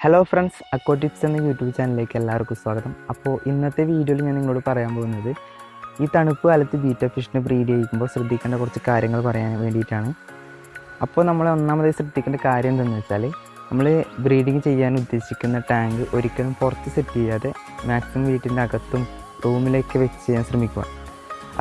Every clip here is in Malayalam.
ഹലോ ഫ്രണ്ട്സ്, അക്കോ ടിപ്സ് എന്ന യൂട്യൂബ് ചാനലിലേക്ക് എല്ലാവർക്കും സ്വാഗതം. അപ്പോൾ ഇന്നത്തെ വീഡിയോയിൽ ഞാൻ നിങ്ങളോട് പറയാൻ പോകുന്നത് ഈ തണുപ്പ് കാലത്ത് ബീറ്റ ഫിഷിനെ ബ്രീഡ് ചെയ്യുമ്പോൾ ശ്രദ്ധിക്കേണ്ട കുറച്ച് കാര്യങ്ങൾ പറയാൻ വേണ്ടിയിട്ടാണ്. അപ്പോൾ നമ്മൾ ഒന്നാമതായി ശ്രദ്ധിക്കേണ്ട കാര്യം എന്താണെന്ന് വെച്ചാൽ, നമ്മൾ ബ്രീഡിങ് ചെയ്യാൻ ഉദ്ദേശിക്കുന്ന ടാങ്ക് ഒരിക്കലും പുറത്ത് സെറ്റ് ചെയ്യാതെ മാക്സിമം വീട്ടിൻ്റെ അകത്തും റൂമിലേക്ക് വെച്ച് ചെയ്യാൻ ശ്രമിക്കുക.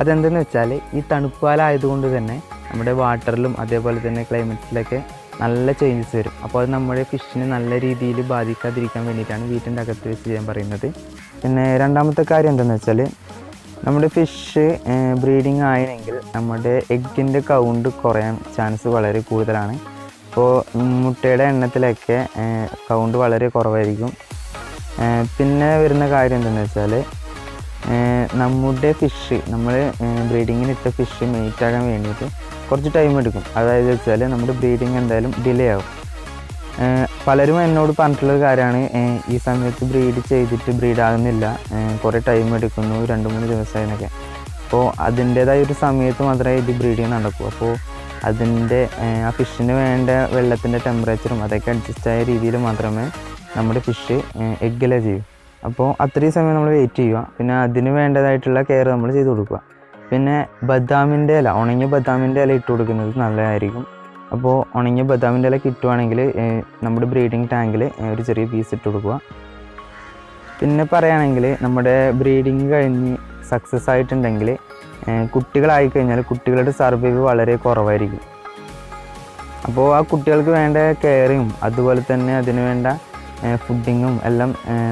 അതെന്തെന്ന് വെച്ചാൽ, ഈ തണുപ്പ് കാലം ആയതുകൊണ്ട് തന്നെ നമ്മുടെ വാട്ടറിലും അതേപോലെ തന്നെ ക്ലൈമറ്റ്സിലൊക്കെ നല്ല ചേഞ്ചസ് വരും. അപ്പോൾ അത് നമ്മുടെ ഫിഷിനെ നല്ല രീതിയിൽ ബാധിക്കാതിരിക്കാൻ വേണ്ടിയിട്ടാണ് വീട്ടിൻ്റെ അകത്ത് വെച്ച് ചെയ്യാൻ പറയുന്നത്. പിന്നെ രണ്ടാമത്തെ കാര്യം എന്താണെന്ന് വെച്ചാൽ, നമ്മുടെ ഫിഷ് ബ്രീഡിങ് ആയെങ്കിൽ നമ്മുടെ എഗ്ഗിൻ്റെ കൗണ്ട് കുറയാൻ ചാൻസ് വളരെ കൂടുതലാണ്. അപ്പോൾ മുട്ടയുടെ എണ്ണത്തിലൊക്കെ കൗണ്ട് വളരെ കുറവായിരിക്കും. പിന്നെ വരുന്ന കാര്യം എന്താണെന്ന് വെച്ചാൽ, നമ്മുടെ ഫിഷ് നമ്മൾ ബ്രീഡിങ്ങിനിട്ട ഫിഷ് മെയ്റ്റ് ആകാൻ വേണ്ടിയിട്ട് കുറച്ച് ടൈം എടുക്കും. അതായത് വെച്ചാൽ നമ്മുടെ ബ്രീഡിങ് എന്തായാലും ഡിലേ ആവും. പലരും എന്നോട് പറഞ്ഞിട്ടുള്ള കാര്യമാണ്, ഈ സമയത്ത് ബ്രീഡ് ചെയ്തിട്ട് ബ്രീഡാകുന്നില്ല, കുറേ ടൈം എടുക്കുന്നു, 2-3 ദിവസമായതിനൊക്കെ. അപ്പോൾ അതിൻ്റേതായ ഒരു സമയത്ത് മാത്രമേ ഇത് ബ്രീഡിങ് നടക്കൂ. അപ്പോൾ അതിൻ്റെ ആ ഫിഷിന് വേണ്ട വെള്ളത്തിൻ്റെ ടെമ്പറേച്ചറും അതൊക്കെ അഡ്ജസ്റ്റ് ആയ രീതിയിൽ മാത്രമേ നമ്മുടെ ഫിഷ് എഗ്ഗില ചെയ്യൂ. അപ്പോൾ അത്രയും സമയം നമ്മൾ വെയിറ്റ് ചെയ്യുക. പിന്നെ അതിന് വേണ്ടതായിട്ടുള്ള കെയർ നമ്മൾ ചെയ്ത് കൊടുക്കുക. പിന്നെ ബദാമിൻ്റെ ഇല, ഉണങ്ങിയ ബദാമിൻ്റെ ഇല ഇട്ട് കൊടുക്കുന്നത് നല്ലതായിരിക്കും. അപ്പോൾ ഉണങ്ങിയ ബദാമിൻ്റെ ഇല കിട്ടുവാണെങ്കിൽ നമ്മുടെ ബ്രീഡിങ് ടാങ്കിൽ ഒരു ചെറിയ പീസ് ഇട്ട് കൊടുക്കുക. പിന്നെ പറയുകയാണെങ്കിൽ, നമ്മുടെ ബ്രീഡിങ് കഴിഞ്ഞ് സക്സസ് ആയിട്ടുണ്ടെങ്കിൽ കുട്ടികളായി കഴിഞ്ഞാൽ കുട്ടികളുടെ സർവൈവ് വളരെ കുറവായിരിക്കും. അപ്പോൾ ആ കുട്ടികൾക്ക് വേണ്ട കെയറിങ്ങും അതുപോലെ തന്നെ അതിന് വേണ്ട ഫുഡിങ്ങും എല്ലാം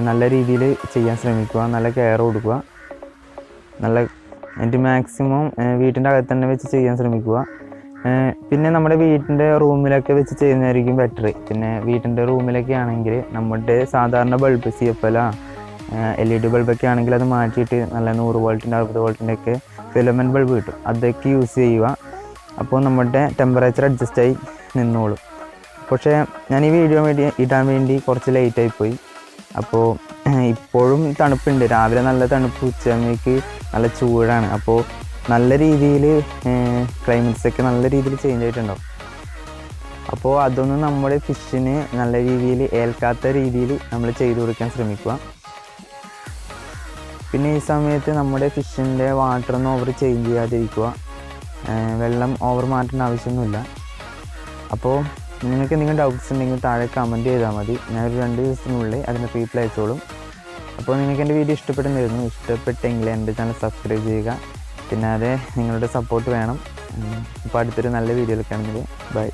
നല്ല രീതിയിൽ ചെയ്യാൻ ശ്രമിക്കുക. നല്ല കെയർ കൊടുക്കുക. എന്നിട്ട് മാക്സിമം വീട്ടിൻ്റെ അകത്ത് തന്നെ വെച്ച് ചെയ്യാൻ ശ്രമിക്കുക. പിന്നെ നമ്മുടെ വീട്ടിൻ്റെ റൂമിലൊക്കെ വെച്ച് ചെയ്യുന്നതായിരിക്കും ബെറ്റർ. പിന്നെ വീട്ടിൻ്റെ റൂമിലൊക്കെ ആണെങ്കിൽ നമ്മുടെ സാധാരണ ബൾബ് CFL LED ബൾബൊക്കെ ആണെങ്കിൽ അത് മാറ്റിയിട്ട് നല്ല 100 വോൾട്ടിൻ്റെ 60 വോൾട്ടിൻ്റെ ഒക്കെ ഫിലമെൻറ്റ് ബൾബ് കിട്ടും, അതൊക്കെ യൂസ് ചെയ്യുക. അപ്പോൾ നമ്മുടെ ടെമ്പറേച്ചർ അഡ്ജസ്റ്റായി നിന്നോളും. പക്ഷേ ഞാൻ ഈ വീഡിയോ ഇടാൻ വേണ്ടി കുറച്ച് ലേറ്റായിപ്പോയി. അപ്പോൾ ഇപ്പോഴും തണുപ്പുണ്ട്, രാവിലെ നല്ല തണുപ്പ്, ഉച്ചയാകുമ്പോഴേക്ക് നല്ല ചൂടാണ്. അപ്പോൾ നല്ല രീതിയിൽ ക്ലൈമറ്റ്സൊക്കെ നല്ല രീതിയിൽ ചേഞ്ച് ആയിട്ടുണ്ടാവും. അപ്പോൾ അതൊന്നും നമ്മുടെ ഫിഷിന് നല്ല രീതിയിൽ ഏൽക്കാത്ത രീതിയിൽ നമ്മൾ ചെയ്തു കൊടുക്കാൻ ശ്രമിക്കുക. പിന്നെ ഈ സമയത്ത് നമ്മുടെ ഫിഷിൻ്റെ വാട്ടറൊന്നും ഓവർ ചേഞ്ച് ചെയ്യാതിരിക്കുക. വെള്ളം ഓവർ മാറ്റേണ്ട ആവശ്യമൊന്നുമില്ല. അപ്പോൾ നിങ്ങൾക്ക് എന്തെങ്കിലും ഡൗട്ട്സ് ഉണ്ടെങ്കിൽ താഴെ കമൻറ്റ് ചെയ്താൽ മതി. ഞാനൊരു 2 ദിവസത്തിനുള്ളിൽ അതിന് റീപ്ലൈ അയച്ചോളും. അപ്പോൾ നിങ്ങൾക്ക് എൻ്റെ വീഡിയോ ഇഷ്ടപ്പെടുന്നതായിരുന്നു. ഇഷ്ടപ്പെട്ടെങ്കിൽ എൻ്റെ ചാനൽ സബ്സ്ക്രൈബ് ചെയ്യുക. പിന്നെ നിങ്ങളുടെ സപ്പോർട്ട് വേണം. അപ്പോൾ അടുത്തൊരു നല്ല വീഡിയോയിൽ കാണുന്നത്. ബൈ.